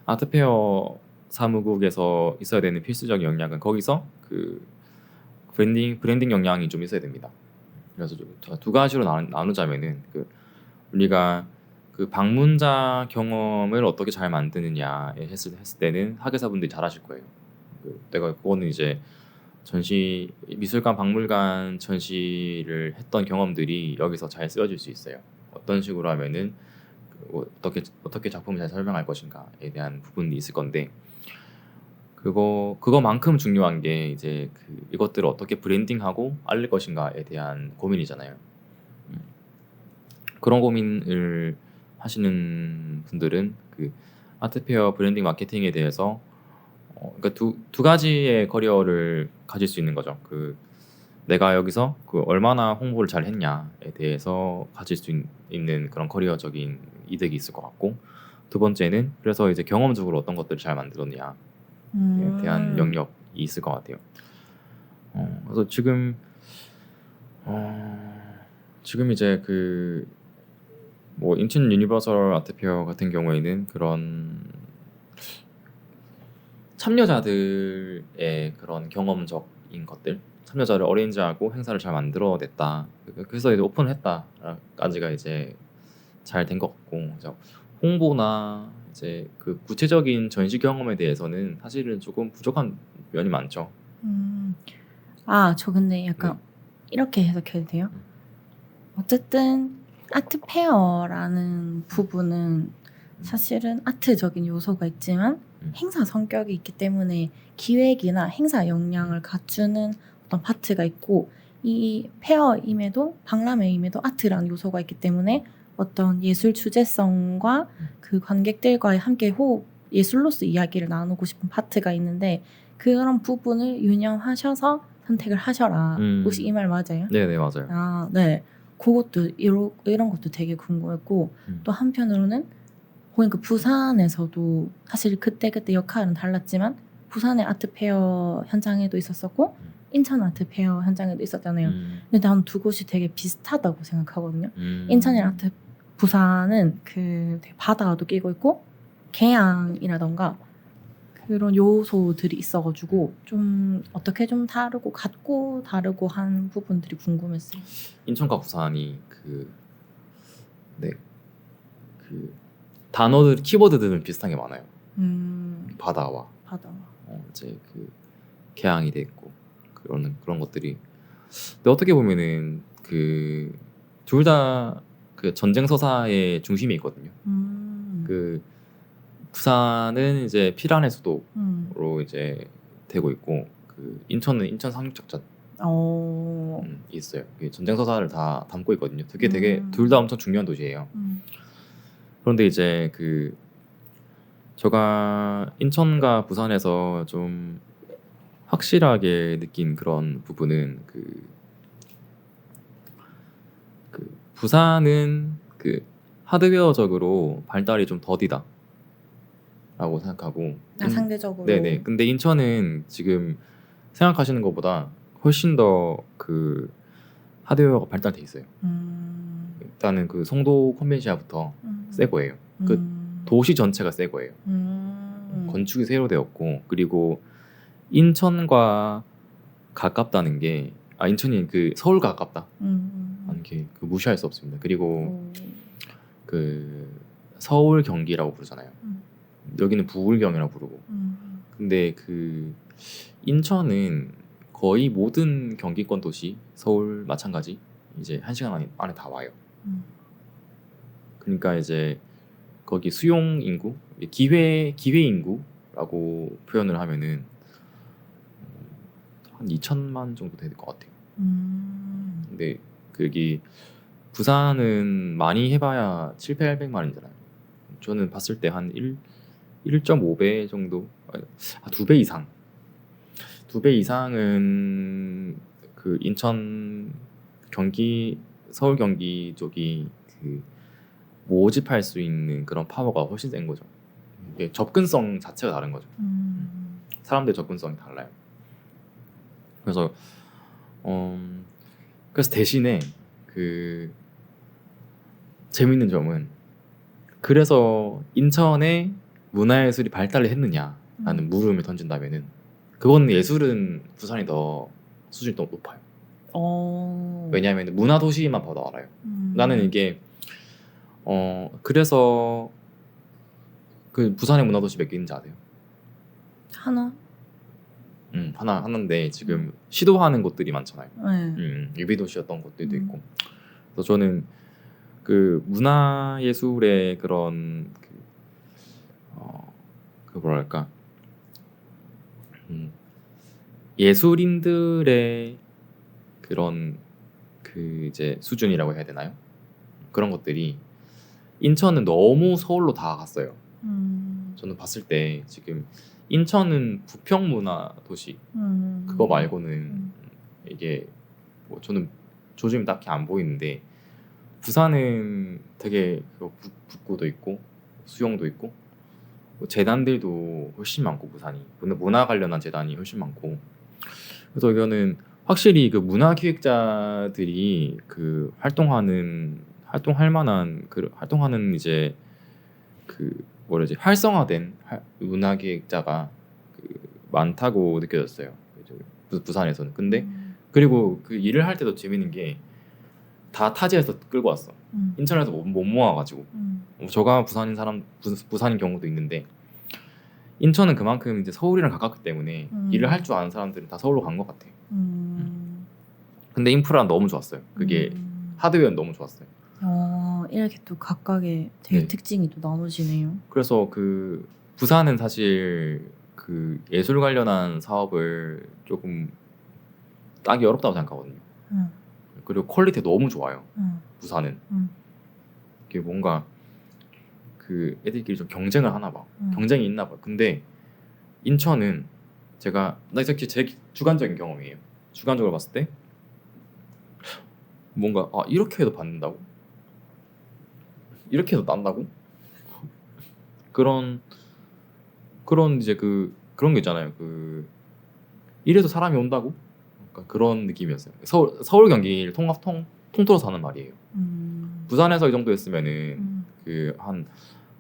아트페어 사무국에서 있어야 되는 필수적인 역량은 거기서 그 브랜딩 역량이 좀 있어야 됩니다. 그래서 두 가지로 나누자면은 우리가 그 방문자 경험을 어떻게 잘 만드느냐에 했을 때는 학예사분들이 잘하실 거예요. 내가 그거는 이제 전시 미술관 박물관 전시를 했던 경험들이 여기서 잘 쓰여질 수 있어요. 어떤 식으로 하면은 어떻게 작품을 잘 설명할 것인가에 대한 부분이 있을 건데, 그거만큼 중요한 게 이제 이것들을 어떻게 브랜딩하고 알릴 것인가에 대한 고민이잖아요. 그런 고민을 하시는 분들은 아트페어 브랜딩 마케팅에 대해서 그러니까 두 가지의 커리어를 가질 수 있는 거죠. 내가 여기서 얼마나 홍보를 잘 했냐에 대해서 가질 수 있는 그런 커리어적인 이득이 있을 것 같고, 두 번째는 그래서 이제 경험적으로 어떤 것들을 잘 만들었냐에 대한 영역이 있을 것 같아요. 그래서 지금 이제 뭐 인천 유니버설 아트페어 같은 경우에는 그런 참여자들의 그런 경험적인 것들, 참여자를 어레인지하고 행사를 잘 만들어냈다, 그래서 이제 오픈을 했다까지가 이제 잘 된 것 같고, 홍보나 이제 구체적인 전시 경험에 대해서는 사실은 조금 부족한 면이 많죠. 저 근데 약간 이렇게 해석해도 돼요? 어쨌든 아트페어라는 부분은 사실은 아트적인 요소가 있지만 행사 성격이 있기 때문에 기획이나 행사 역량을 갖추는 어떤 파트가 있고, 이 페어임에도 박람회임에도 아트라는 요소가 있기 때문에 어떤 예술 주제성과 그 관객들과의 함께 호흡, 예술로서 이야기를 나누고 싶은 파트가 있는데, 그런 부분을 유념하셔서 선택을 하셔라. 혹시 이 말 맞아요? 네, 맞아요. 네. 그것도 이런 것도 되게 궁금했고, 또 한편으로는 보니까 부산에서도 사실 그때 역할은 달랐지만 부산의 아트페어 현장에도 있었었고 인천 아트페어 현장에도 있었잖아요. 근데 난 두 곳이 되게 비슷하다고 생각하거든요. 인천이랑 부산은 되게 바다도 끼고 있고 개양이라던가 그런 요소들이 있어가지고 좀 어떻게 좀 다르고 같고 다르고 한 부분들이 궁금했어요. 인천과 부산이 키워드들은 비슷한 게 많아요. 바다와 이제 그 개항이 됐고 그런 것들이. 근데 어떻게 보면은 그 둘 다 그 전쟁 서사의 중심에 있거든요. 그 부산은 이제 피란의 수도로 이제 되고 있고 그 인천은 인천 상륙작전 있어요. 전쟁 서사를 다 담고 있거든요. 되게 둘 다 엄청 중요한 도시예요. 그런데 이제 그 제가 인천과 부산에서 좀 확실하게 느낀 그런 부분은 그 부산은 그 하드웨어적으로 발달이 좀 더디다라고 생각하고. 상대적으로. 네네. 근데 인천은 지금 생각하시는 것보다 훨씬 더 그 하드웨어가 발달돼 있어요. 일단은 그 송도 컨벤시아부터 새 거예요. 그 도시 전체가 새 거예요. 건축이 새로 되었고, 그리고 인천과 가깝다는 게 인천이 그 서울과 가깝다. 하는 게 그 무시할 수 없습니다. 그리고 그 서울 경기라고 부르잖아요. 여기는 부울경이라고 부르고. 근데 그 인천은 거의 모든 경기권 도시, 서울 마찬가지 이제 1시간 안에 다 와요. 그러니까 이제 거기 수용 인구, 기회 인구라고 표현을 하면은 한 2천만 정도 될 것 같아요. 근데 여기 부산은 많이 해봐야 700~800만이잖아요. 저는 봤을 때 한 1.5배 정도, 2배 이상. 2배 이상은 그 인천 경기, 서울 경기 쪽이 그 모집할 수 있는 그런 파워가 훨씬 센 거죠. 이게 접근성 자체가 다른 거죠. 사람들 접근성이 달라요. 그래서 대신에 그 재밌는 점은, 그래서 인천에 문화예술이 발달을 했느냐라는 물음을 던진다면은 그건 예술은 부산이 더 수준이 더 높아요. 왜냐하면 문화 도시만 봐도 알아요. 나는 이게 그래서 그 부산의 문화 도시 몇 개 있는지 아세요? 하나? 하나인데 지금 시도하는 곳들이 많잖아요. 네. 유비도시였던 곳들도 있고. 그래서 저는 그 문화예술의 그런 그 뭐랄까 예술인들의 그런 그 이제 수준이라고 해야 되나요? 그런 것들이 인천은 너무 서울로 다 갔어요. 저는 봤을 때 지금 인천은 부평 문화 도시 그거 말고는 이게 뭐 저는 조짐이 딱히 안 보이는데, 부산은 되게 북구도 있고 수영도 있고 뭐 재단들도 훨씬 많고, 부산이 문화 관련한 재단이 훨씬 많고. 그래서 이거는 확실히 그 문화 기획자들이 그 활동할 만한 그 활동하는 이제 그 뭐라지 활성화된 문화 기획자가 그 많다고 느껴졌어요. 부산에서는. 근데 그리고 그 일을 할 때도 재밌는 게 다 타지에서 끌고 왔어. 인천에서 못 모아가지고. 저가 부산인 경우도 있는데, 인천은 그만큼 이제 서울이랑 가깝기 때문에 일을 할 줄 아는 사람들은 다 서울로 간 것 같아요. 근데 인프라는 너무 좋았어요. 그게 하드웨어는 너무 좋았어요. 이렇게 또 각각의 되게 네. 특징이 또 나눠지네요. 그래서 그 부산은 사실 그 예술 관련한 사업을 조금 따기 어렵다고 생각하거든요. 그리고 퀄리티 너무 좋아요. 부산은 이게 뭔가 그 애들끼리 좀 경쟁을 하나 봐. 경쟁이 있나 봐. 근데 인천은 나 제 주관적인 경험이에요. 주관적으로 봤을 때 뭔가 이렇게 해도 받는다고? 이렇게 해도 딴다고? 그런 이제 그런 게 있잖아요. 이래서 사람이 온다고? 그러니까 그런 느낌이었어요. 서울 경기를 통틀어서 하는 말이에요. 부산에서 이 정도였으면은 한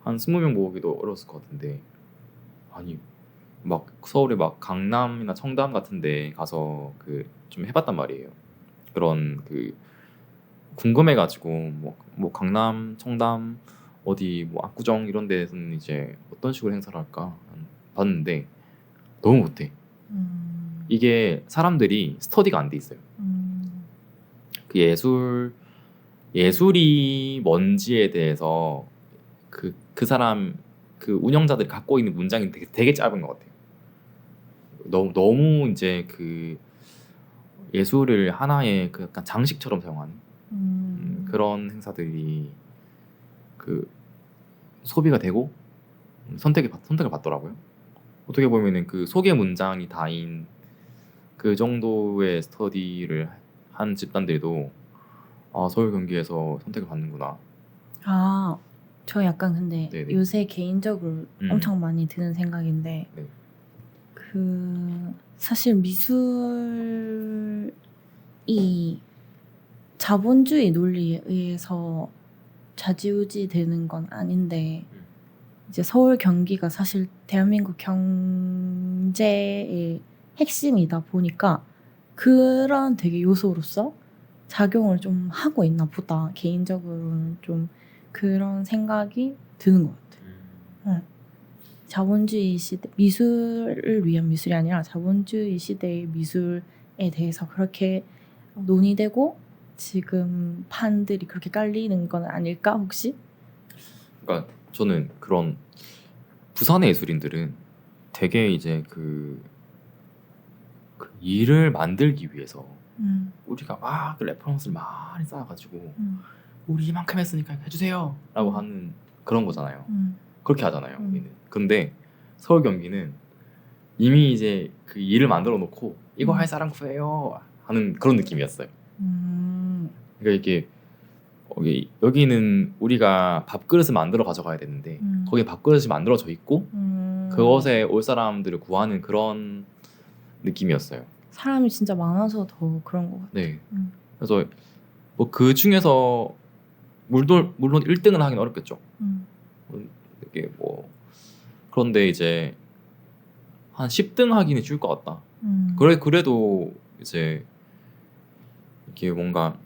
20명 모으기도 어려웠을 것 같은데, 아니 막 서울에 막 강남이나 청담 같은데 가서 좀 해봤단 말이에요. 그런 궁금해가지고 뭐 강남, 청담 어디 뭐 압구정 이런 데서는 이제 어떤 식으로 행사를 할까 봤는데 너무 못해. 이게 사람들이 스터디가 안 돼 있어요. 그 예술이 뭔지에 대해서 그 사람 그 운영자들이 갖고 있는 문장이 되게 짧은 것 같아요. 너무 이제 그 예술을 하나의 그 약간 장식처럼 사용하는 그런 행사들이 그 소비가 되고 선택을 받더라고요. 어떻게 보면은 그 소개 문장이 다인 그 정도의 스터디를 한 집단들도 서울 경기에서 선택을 받는구나. 저 약간 근데 네네. 요새 개인적으로 엄청 많이 드는 생각인데 네. 그 사실 미술이 자본주의 논리에 의해서 좌지우지 되는 건 아닌데 이제 서울 경기가 사실 대한민국 경제의 핵심이다 보니까 그런 되게 요소로서 작용을 좀 하고 있나 보다. 개인적으로는 좀 그런 생각이 드는 것 같아요. 자본주의 시대, 미술을 위한 미술이 아니라 자본주의 시대의 미술에 대해서 그렇게 논의되고 지금 판들이 그렇게 깔리는 건 아닐까 혹시? 그러니까 저는 그런 부산의 예술인들은 되게 이제 그 일을 만들기 위해서 우리가 막 레퍼런스를 많이 쌓아가지고 우리 이만큼 했으니까 해주세요 라고 하는 그런 거잖아요. 그렇게 하잖아요. 우리는. 근데 서울 경기는 이미 이제 그 일을 만들어 놓고 이거 할 사람 구해요 하는 그런 느낌이었어요. 그러니까 이게 여기는 우리가 밥그릇을 만들어 가져가야 되는데 거기 밥그릇이 만들어져 있고 그것에 올 사람들을 구하는 그런 느낌이었어요. 사람이 진짜 많아서 더 그런 것 같아요. 네. 그래서 뭐 그 중에서 물론 1등을 하긴 어렵겠죠. 이게 뭐 그런데 이제 한 10등 하기는 쉬울 것 같다. 그래도 이제 이게 뭔가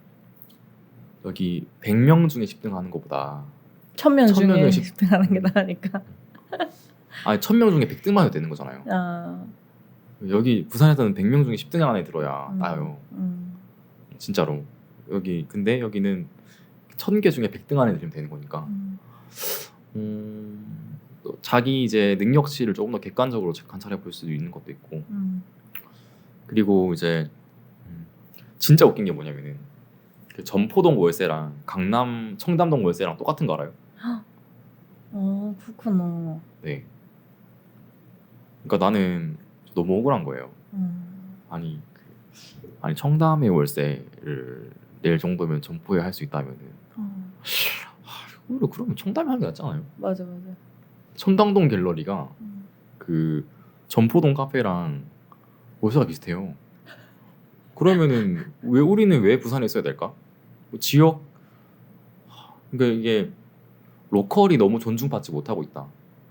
여기 100명 중에 10등 하는 것보다 1000명 중에 1000명 10등 하는 게 나으니까. 아니 1000명 중에 100등만 해도 되는 거잖아요. 여기 부산에서는 100명 중에 10등 안에 들어야 나요. 진짜로. 근데 여기는 1000개 중에 100등 안에 들면 되는 거니까. 자기 이제 능력치를 조금 더 객관적으로 관찰해 볼 수도 있는 것도 있고. 그리고 이제 진짜 웃긴 게 뭐냐면은 그 점포동 월세랑 강남 청담동 월세랑 똑같은 거 알아요? 그렇구나. 네. 그러니까 나는 너무 억울한 거예요. 아니 청담의 월세를 낼 정도면 점포에 할 수 있다면은 오히려 그러면 청담에 하는 게 낫잖아요. 맞아. 청담동 갤러리가 그 점포동 카페랑 월세가 비슷해요. 그러면은 우리는 왜 부산에 있어야 될까? 뭐 지역 그러니까 이게 로컬이 너무 존중받지 못하고 있다.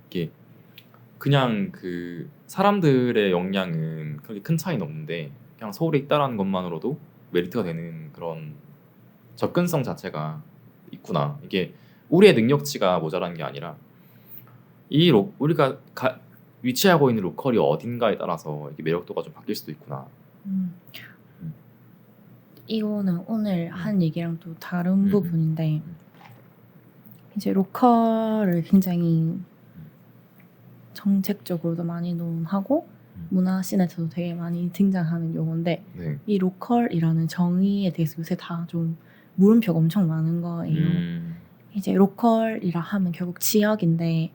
이게 그냥 그 사람들의 역량은 그렇게 큰 차이는 없는데 그냥 서울에 있다라는 것만으로도 메리트가 되는 그런 접근성 자체가 있구나. 이게 우리의 능력치가 모자란 게 아니라 우리가 위치하고 있는 로컬이 어딘가에 따라서 이게 매력도가 좀 바뀔 수도 있구나. 이거는 오늘 한 얘기랑 또 다른 부분인데 이제 로컬을 굉장히 정책적으로도 많이 논하고 문화 씬에서도 되게 많이 등장하는 용어인데 네. 이 로컬이라는 정의에 대해서 요새 다 좀 물음표가 엄청 많은 거예요. 이제 로컬이라 하면 결국 지역인데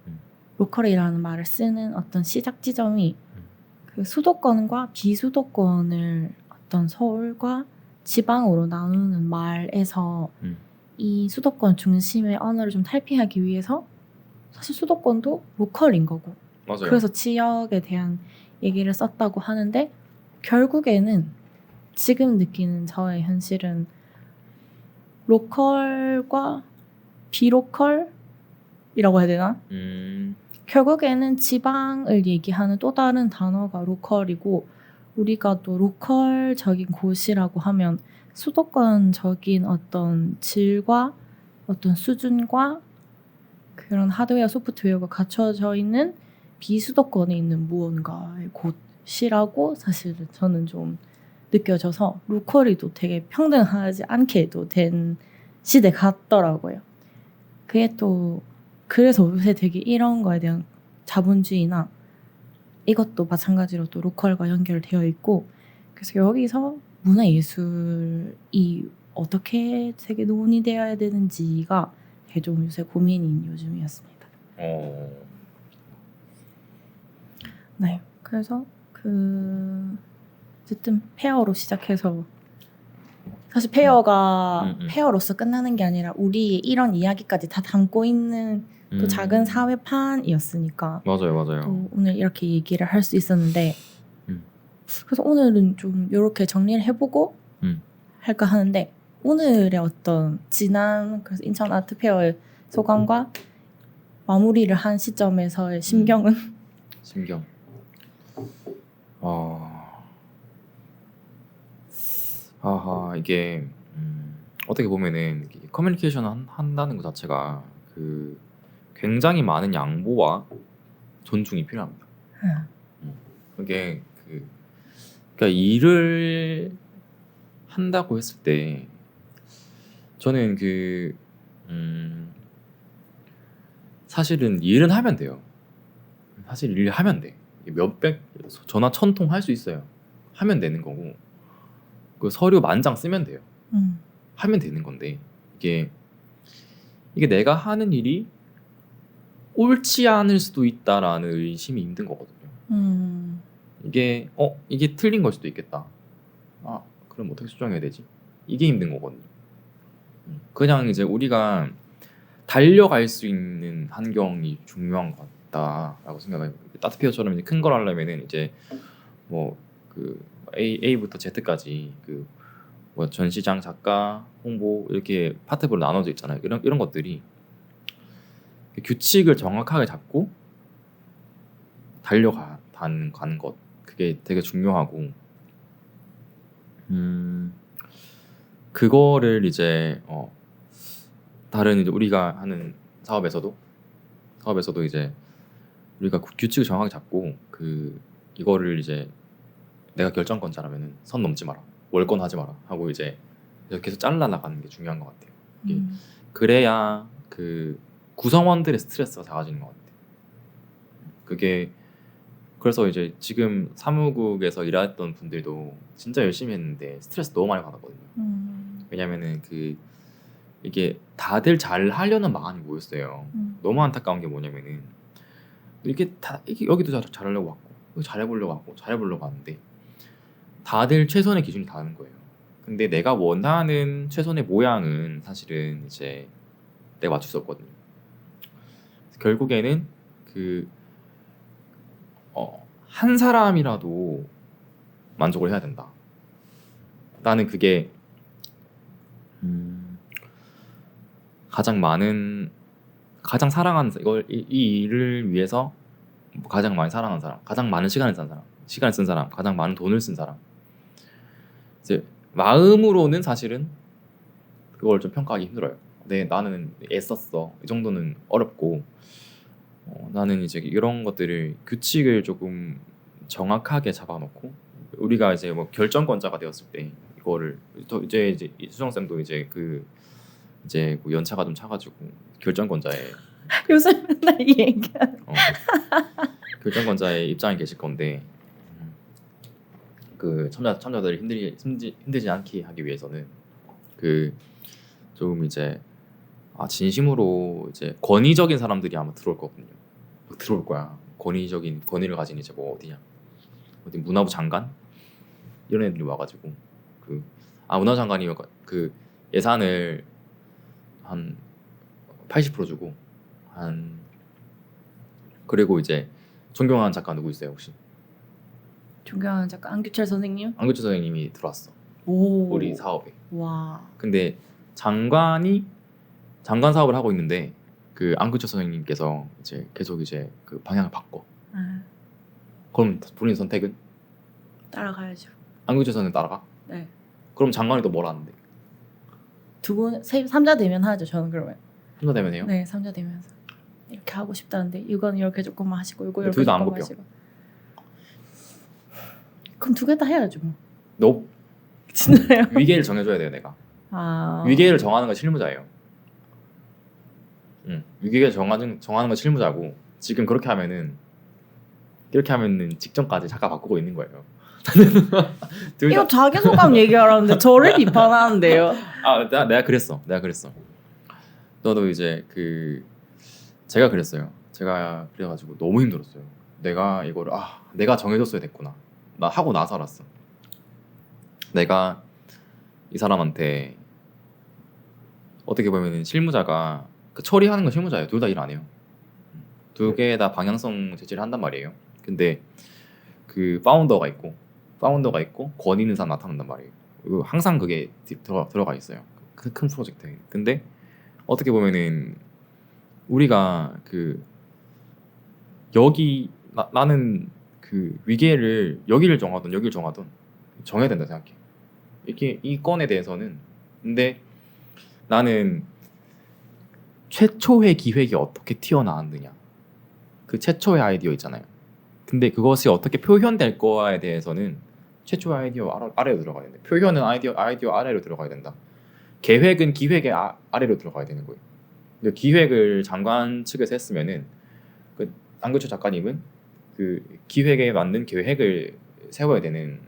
로컬이라는 말을 쓰는 어떤 시작 지점이 그 수도권과 비수도권을 어떤 서울과 지방으로 나누는 말에서 이 수도권 중심의 언어를 좀 탈피하기 위해서 사실 수도권도 로컬인 거고 맞아요. 그래서 지역에 대한 얘기를 썼다고 하는데 결국에는 지금 느끼는 저의 현실은 로컬과 비로컬이라고 해야 되나? 결국에는 지방을 얘기하는 또 다른 단어가 로컬이고 우리가 또 로컬적인 곳이라고 하면 수도권적인 어떤 질과 어떤 수준과 그런 하드웨어 소프트웨어가 갖춰져 있는 비수도권에 있는 무언가의 곳이라고 사실은 저는 좀 느껴져서 로컬이도 되게 평등하지 않게도 된 시대 같더라고요. 그게 또 그래서 요새 되게 이런 거에 대한 자본주의나 이것도 마찬가지로 또 로컬과 연결되어 있고 그래서 여기서 문화예술이 어떻게 되게 논의되어야 되는지가 되게 좀 요새 고민인 요즘이었습니다. 네, 그래서 어쨌든 페어로 시작해서 사실 페어가 페어로서 끝나는 게 아니라 우리의 이런 이야기까지 다 담고 있는 또 작은 사회판이었으니까 맞아요. 또 오늘 이렇게 얘기를 할 수 있었는데 그래서 오늘은 좀 이렇게 정리를 해보고 할까 하는데 오늘의 어떤 지난 그래서 인천 아트페어의 소감과 마무리를 한 시점에서의 심경은? 심경. 이게 어떻게 보면은 커뮤니케이션 한다는 것 자체가 그 굉장히 많은 양보와 존중이 필요합니다. 그게 그러니까 일을 한다고 했을 때 저는 사실은 일은 하면 돼요. 사실 일 하면 돼. 몇백 전화 1000통 할 수 있어요. 하면 되는 거고 그 서류 10,000장 쓰면 돼요. 하면 되는 건데 이게 내가 하는 일이 옳지 않을 수도 있다라는 의심이 힘든 거거든요. 이게 틀린 걸 수도 있겠다. 그럼 어떻게 수정해야 되지? 이게 힘든 거거든요. 그냥 이제 우리가 달려갈 수 있는 환경이 중요한 것 같다라고 생각해요. 따트피어처럼 큰 걸 하려면은 이제 뭐 A부터 Z까지 뭐 전시장, 작가, 홍보 이렇게 파트별로 나눠져 있잖아요. 이런 것들이 규칙을 정확하게 잡고 가는 것 그게 되게 중요하고 그거를 이제 다른 이제 우리가 하는 사업에서도 이제 우리가 규칙을 정확하게 잡고 이거를 이제 내가 결정권자라면은 선 넘지 마라, 월권 하지 마라 하고 이제 계속 잘라 나가는 게 중요한 것 같아요. 그래야 구성원들의 스트레스가 작아지는 것 같아요. 그게 그래서 이제 지금 사무국에서 일했던 분들도 진짜 열심히 했는데 스트레스 너무 많이 받았거든요. 왜냐면은 이게 다들 잘 하려는 마음이 모였어요. 너무 안타까운 게 뭐냐면은 이게 여기도 잘하려고 왔고 잘해보려고 하는데 다들 최선의 기준이 다른 거예요. 근데 내가 원하는 최선의 모양은 사실은 이제 내가 맞출 수 없거든요. 결국에는 한 사람이라도 만족을 해야 된다. 나는 그게 가장 사랑하는 이 일을 위해서 가장 많이 사랑하는 사람, 가장 많은 시간을 쓴 사람, 가장 많은 돈을 쓴 사람. 이제 마음으로는 사실은 그걸 좀 평가하기 힘들어요. 나는 애썼어. 이 정도는 어렵고 나는 이제 이런 것들을 규칙을 조금 정확하게 잡아놓고 우리가 이제 뭐 결정권자가 되었을 때 이거를 이제 수정 쌤도 이제 이제 연차가 좀 차가지고 결정권자의 요새 맨날 이 얘기야. 결정권자의 입장에 계실 건데 참여자들이 힘들지 않게 하기 위해서는 좀 이제 진심으로 이제 권위적인 사람들이 아마 들어올 거거든요. 들어올 거야. 권위를 가진 이제 뭐 어디 문화부 장관 이런 애들이 와가지고 문화부 장관이 예산을 한 80% 주고 그리고 이제 존경하는 작가 누구 있어요 혹시? 존경하는 작가 안규철 선생님? 안규철 선생님이 들어왔어. 오. 우리 사업에. 와. 근데 장관 사업을 하고 있는데 안규철 선생님께서 이제 계속 이제 방향을 바꿔. 그럼 본인 선택은? 따라가야죠. 안규철 선생님 따라가? 네. 그럼 장관이 또 뭘 하는데? 3자 되면 하죠. 저는 그러면. 3자 되면 해요? 네, 3자 되면서. 이렇게 하고 싶다는데 이건 이렇게 조금만 하시고 이거 이렇게 둘 다 안 조금만 뽑혀. 하시고. 그럼 두 개 다 해야죠 뭐. 너 진짜요? 위계를 정해줘야 돼요 내가. 위계를 정하는 건 실무자예요. 위계를 정하는 건 실무자고 지금 그렇게 하면은 직전까지 작가 바꾸고 있는 거예요. 둘 이거 다. 자기소감 얘기하라는데 저를 비판하는데요. 내가 그랬어. 너도 이제 제가 그랬어요. 제가 그래가지고 너무 힘들었어요. 내가 이거를 내가 정해줬어야 됐구나. 나 하고 나서 알았어. 내가 이 사람한테 어떻게 보면 실무자가 처리하는 건 실무자예요. 둘 다 일 안 해요. 두 개 다 방향성 제시를 한단 말이에요. 근데 파운더가 있고 권위 있는 사람 나타난단 말이에요. 이거 항상 그게 들어가 있어요. 큰 프로젝트에. 근데 어떻게 보면은 우리가 나는 위계를 여기를 정하든 여기를 정하든 정해야 된다 생각해. 이렇게 이 건에 대해서는. 근데 나는 최초의 기획이 어떻게 튀어나왔느냐, 최초의 아이디어 있잖아요. 근데 그것이 어떻게 표현될 거에 대해서는 최초의 아이디어 아래로 들어가야 된다. 표현은 아이디어 아래로 들어가야 된다. 계획은 기획의 아래로 들어가야 되는 거예요. 근데 기획을 장관 측에서 했으면은 안교철 작가님은 기획에 맞는 계획을 세워야 되는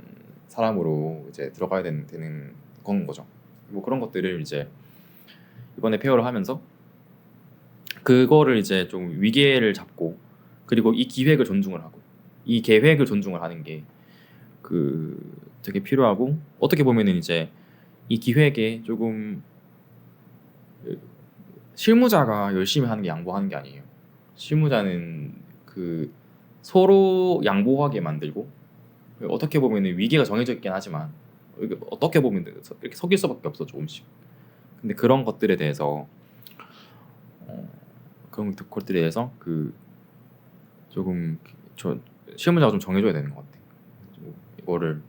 사람으로 이제 들어가야 되는 건 거죠. 뭐 그런 것들을 이제 이번에 페어를 하면서 그거를 이제 좀 위계를 잡고, 그리고 이 기획을 존중을 하고 이 계획을 존중을 하는 게 되게 필요하고, 어떻게 보면은 이제 이 기획에 조금 실무자가 열심히 하는 게 양보하는 게 아니에요. 실무자는 서로 양보하게 만들고, 어떻게 보면은 위계가 정해져 있긴 하지만 어떻게 보면 이렇게 섞일 수밖에 없어 조금씩. 근데 그런 것들에 대해서 조금 실무자가 좀 정해줘야 되는 것 같아. 이거를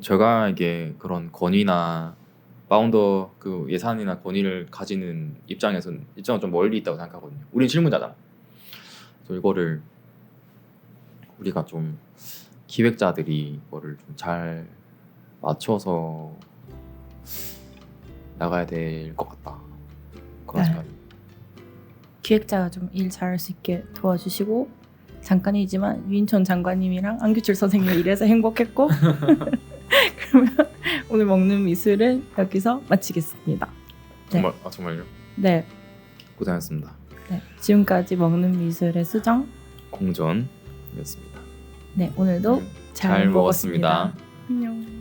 제가 이게 그런 권위나 파운더 예산이나 권위를 가지는 입장은 좀 멀리 있다고 생각하거든요. 우린 실무자잖아. 그래서 이거를 우리가 좀 기획자들이 이거를 좀 잘 맞춰서 나가야 될 것 같다. 그런 생각이. 기획자가 좀 일 잘할 수 있게 도와주시고, 잠깐이지만 유인천 장관님이랑 안규철 선생님이 일해서 행복했고 그러면 오늘 먹는 미술은 여기서 마치겠습니다. 네. 정말요? 네. 고생하셨습니다. 네. 지금까지 먹는 미술의 수정 공전이었습니다. 네, 오늘도 잘 먹었습니다. 안녕.